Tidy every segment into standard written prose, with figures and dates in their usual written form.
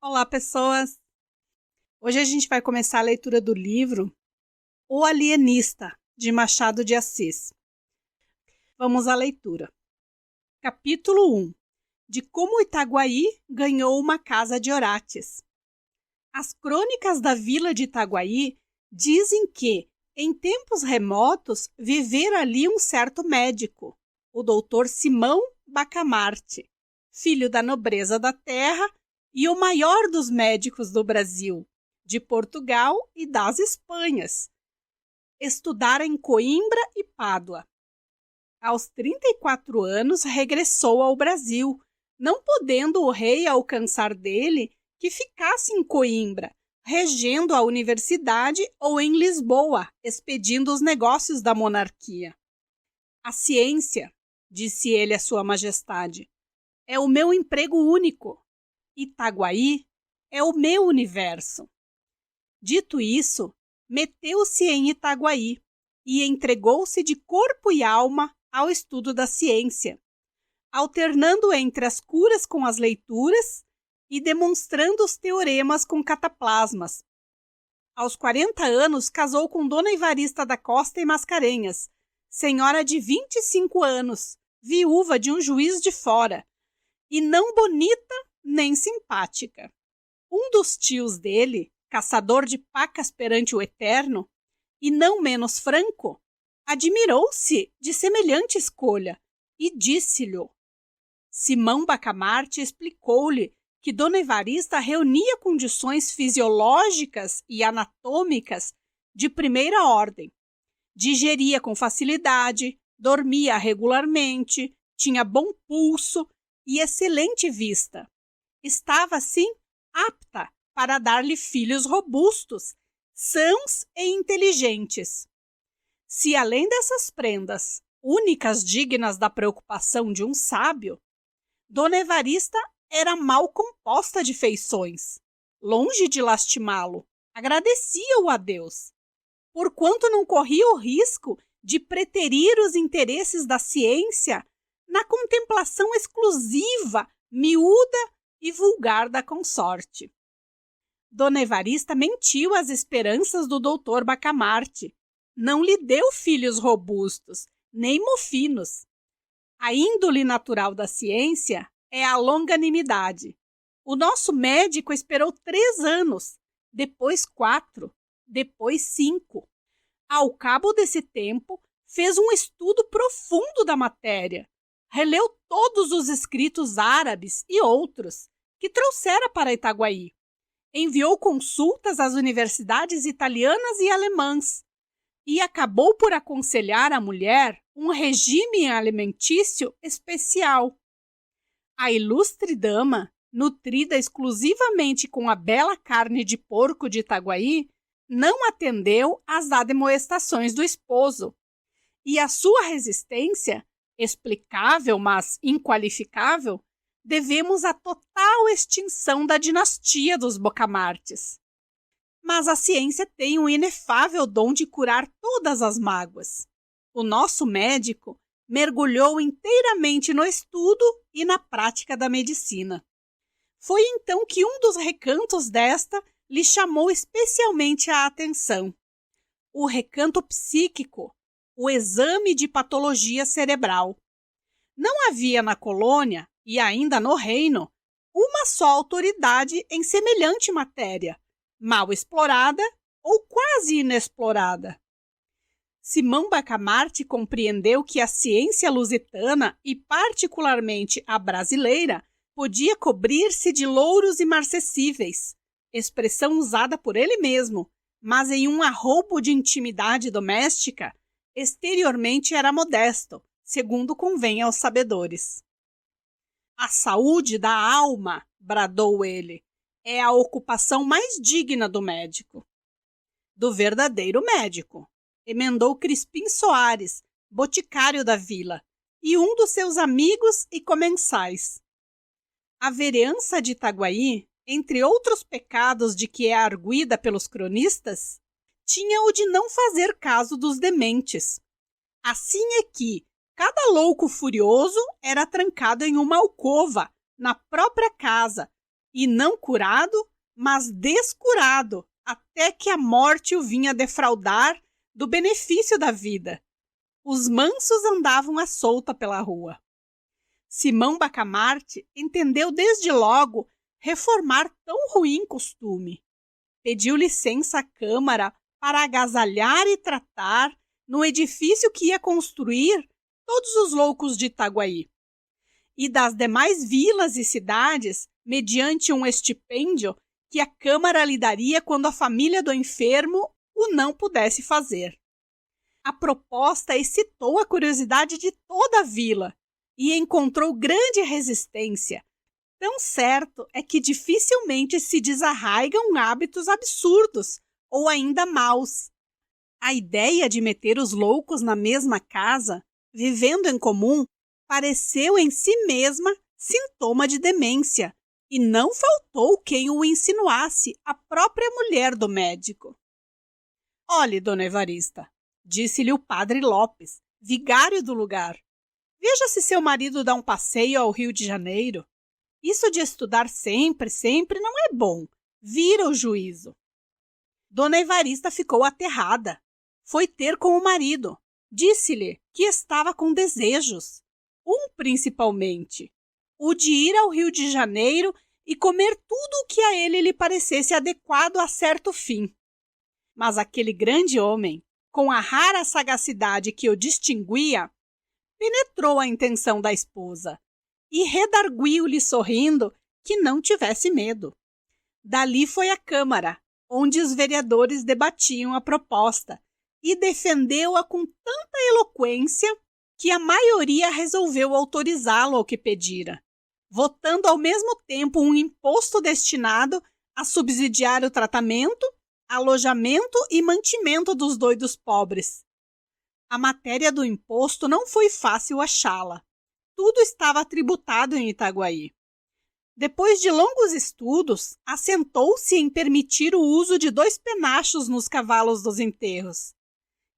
Olá, pessoas! Hoje a gente vai começar a leitura do livro O Alienista, de Machado de Assis. Vamos à leitura. Capítulo 1. De como Itaguaí ganhou uma casa de Orates. As crônicas da vila de Itaguaí dizem que, em tempos remotos, vivera ali um certo médico, o doutor Simão Bacamarte, filho da nobreza da terra e o maior dos médicos do Brasil, de Portugal e das Espanhas. Estudara em Coimbra e Pádua. Aos 34 anos regressou ao Brasil, não podendo o rei alcançar dele que ficasse em Coimbra, regendo a universidade, ou em Lisboa, expedindo os negócios da monarquia. A ciência, disse ele a sua majestade, é o meu emprego único. Itaguaí é o meu universo. Dito isso, meteu-se em Itaguaí e entregou-se de corpo e alma ao estudo da ciência, alternando entre as curas com as leituras e demonstrando os teoremas com cataplasmas. Aos 40 anos, casou com Dona Evarista da Costa e Mascarenhas, senhora de 25 anos, viúva de um juiz de fora, e não bonita nem simpática. Um dos tios dele, caçador de pacas perante o Eterno, e não menos franco, admirou-se de semelhante escolha e disse-lhe. Simão Bacamarte explicou-lhe que Dona Evarista reunia condições fisiológicas e anatômicas de primeira ordem. Digeria com facilidade, dormia regularmente, tinha bom pulso e excelente vista. Estava, assim, apta para dar-lhe filhos robustos, sãos e inteligentes. Se, além dessas prendas, únicas dignas da preocupação de um sábio, Dona Evarista era mal composta de feições. Longe de lastimá-lo, agradecia-o a Deus, porquanto não corria o risco de preterir os interesses da ciência na contemplação exclusiva, miúda e vulgar da consorte. Dona Evarista mentiu às esperanças do doutor Bacamarte. Não lhe deu filhos robustos, nem mofinos. A índole natural da ciência é a longanimidade. O nosso médico esperou 3 anos, depois 4, depois 5. Ao cabo desse tempo, fez um estudo profundo da matéria. Releu todos os escritos árabes e outros que trouxera para Itaguaí. Enviou consultas às universidades italianas e alemãs e acabou por aconselhar à mulher um regime alimentício especial. A ilustre dama, nutrida exclusivamente com a bela carne de porco de Itaguaí, não atendeu às admoestações do esposo, e a sua resistência, explicável, mas inqualificável, devemos à total extinção da dinastia dos Bacamartes. Mas a ciência tem o inefável dom de curar todas as mágoas. O nosso médico mergulhou inteiramente no estudo e na prática da medicina. Foi então que um dos recantos desta lhe chamou especialmente a atenção. O recanto psíquico, o exame de patologia cerebral. Não havia na colônia, e ainda no reino, uma só autoridade em semelhante matéria, mal explorada ou quase inexplorada. Simão Bacamarte compreendeu que a ciência lusitana, e particularmente a brasileira, podia cobrir-se de louros imarcessíveis, expressão usada por ele mesmo, mas em um arroubo de intimidade doméstica, exteriormente era modesto, segundo convém aos sabedores. A saúde da alma, bradou ele, é a ocupação mais digna do médico. Do verdadeiro médico, emendou Crispim Soares, boticário da vila, e um dos seus amigos e comensais. A vereança de Itaguaí, entre outros pecados de que é arguida pelos cronistas, tinha o de não fazer caso dos dementes. Assim é que cada louco furioso era trancado em uma alcova, na própria casa, e não curado, mas descurado, até que a morte o vinha defraudar do benefício da vida. Os mansos andavam à solta pela rua. Simão Bacamarte entendeu desde logo reformar tão ruim costume. Pediu licença à Câmara para agasalhar e tratar, no edifício que ia construir, todos os loucos de Itaguaí. E das demais vilas e cidades, mediante um estipêndio que a Câmara lhe daria quando a família do enfermo o não pudesse fazer. A proposta excitou a curiosidade de toda a vila e encontrou grande resistência. Tão certo é que dificilmente se desarraigam hábitos absurdos ou ainda maus. A ideia de meter os loucos na mesma casa, vivendo em comum, pareceu em si mesma sintoma de demência, e não faltou quem o insinuasse, a própria mulher do médico. Olhe, dona Evarista, disse-lhe o padre Lopes, vigário do lugar. Veja se seu marido dá um passeio ao Rio de Janeiro. Isso de estudar sempre não é bom. Vira o juízo. Dona Evarista ficou aterrada. Foi ter com o marido. Disse-lhe que estava com desejos. Um principalmente. O de ir ao Rio de Janeiro e comer tudo o que a ele lhe parecesse adequado a certo fim. Mas aquele grande homem, com a rara sagacidade que o distinguia, penetrou a intenção da esposa e redarguiu-lhe sorrindo que não tivesse medo. Dali foi à Câmara, onde os vereadores debatiam a proposta, e defendeu-a com tanta eloquência que a maioria resolveu autorizá-lo ao que pedira, votando ao mesmo tempo um imposto destinado a subsidiar o tratamento, alojamento e mantimento dos doidos pobres. A matéria do imposto não foi fácil achá-la. Tudo estava tributado em Itaguaí. Depois de longos estudos, assentou-se em permitir o uso de 2 penachos nos cavalos dos enterros.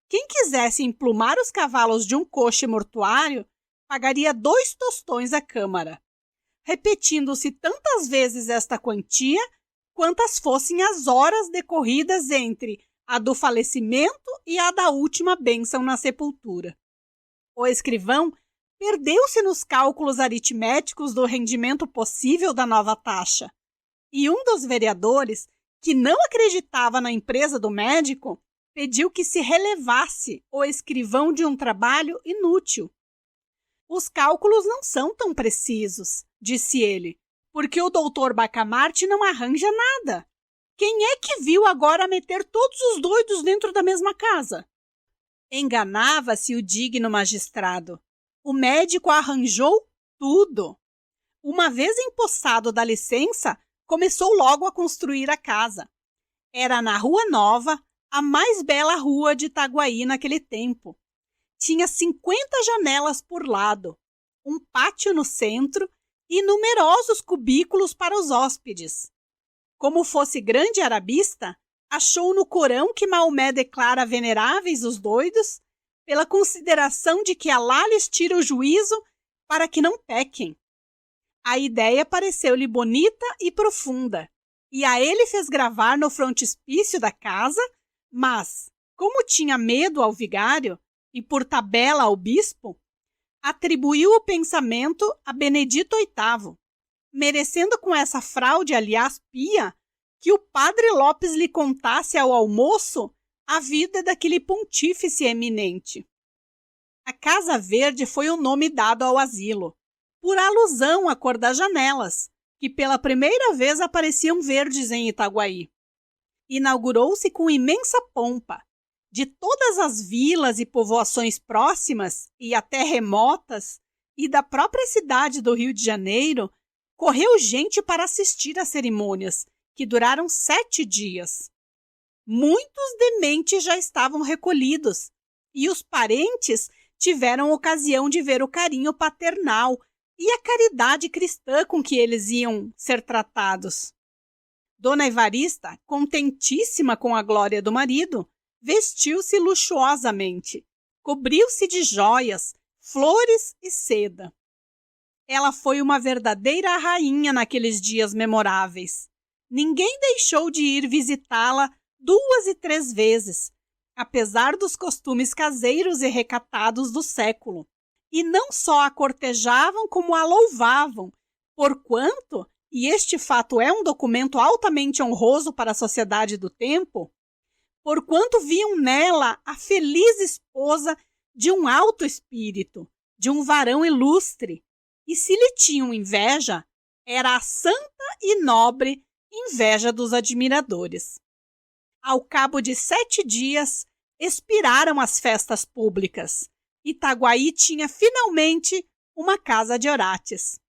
Quem quisesse emplumar os cavalos de um coche mortuário, pagaria 2 tostões à Câmara, repetindo-se tantas vezes esta quantia, quantas fossem as horas decorridas entre a do falecimento e a da última bênção na sepultura. O escrivão perdeu-se nos cálculos aritméticos do rendimento possível da nova taxa, e um dos vereadores, que não acreditava na empresa do médico, pediu que se relevasse o escrivão de um trabalho inútil. Os cálculos não são tão precisos, disse ele, porque o doutor Bacamarte não arranja nada. Quem é que viu agora meter todos os doidos dentro da mesma casa? Enganava-se o digno magistrado. O médico arranjou tudo. Uma vez empossado da licença, começou logo a construir a casa. Era na Rua Nova, a mais bela rua de Itaguaí naquele tempo. Tinha 50 janelas por lado, um pátio no centro e numerosos cubículos para os hóspedes. Como fosse grande arabista, achou no Corão que Maomé declara veneráveis os doidos, pela consideração de que Alá lhes tira o juízo para que não pequem. A ideia pareceu-lhe bonita e profunda, e a ele fez gravar no frontispício da casa, mas, como tinha medo ao vigário e por tabela ao bispo, atribuiu o pensamento a Benedito VIII, merecendo com essa fraude, aliás pia, que o padre Lopes lhe contasse ao almoço a vida daquele pontífice eminente. A Casa Verde foi o nome dado ao asilo, por alusão à cor das janelas, que pela primeira vez apareciam verdes em Itaguaí. Inaugurou-se com imensa pompa. De todas as vilas e povoações próximas e até remotas, e da própria cidade do Rio de Janeiro, correu gente para assistir às cerimônias, que duraram 7 dias. Muitos dementes já estavam recolhidos, e os parentes tiveram ocasião de ver o carinho paternal e a caridade cristã com que eles iam ser tratados. Dona Evarista, contentíssima com a glória do marido, vestiu-se luxuosamente, cobriu-se de joias, flores e seda. Ela foi uma verdadeira rainha naqueles dias memoráveis. Ninguém deixou de ir visitá-la 2 e 3 vezes, apesar dos costumes caseiros e recatados do século. E não só a cortejavam, como a louvavam, porquanto, e este fato é um documento altamente honroso para a sociedade do tempo, porquanto viam nela a feliz esposa de um alto espírito, de um varão ilustre, e se lhe tinham inveja, era a santa e nobre inveja dos admiradores. Ao cabo de 7 dias, expiraram as festas públicas. Itaguaí tinha finalmente uma casa de Orates.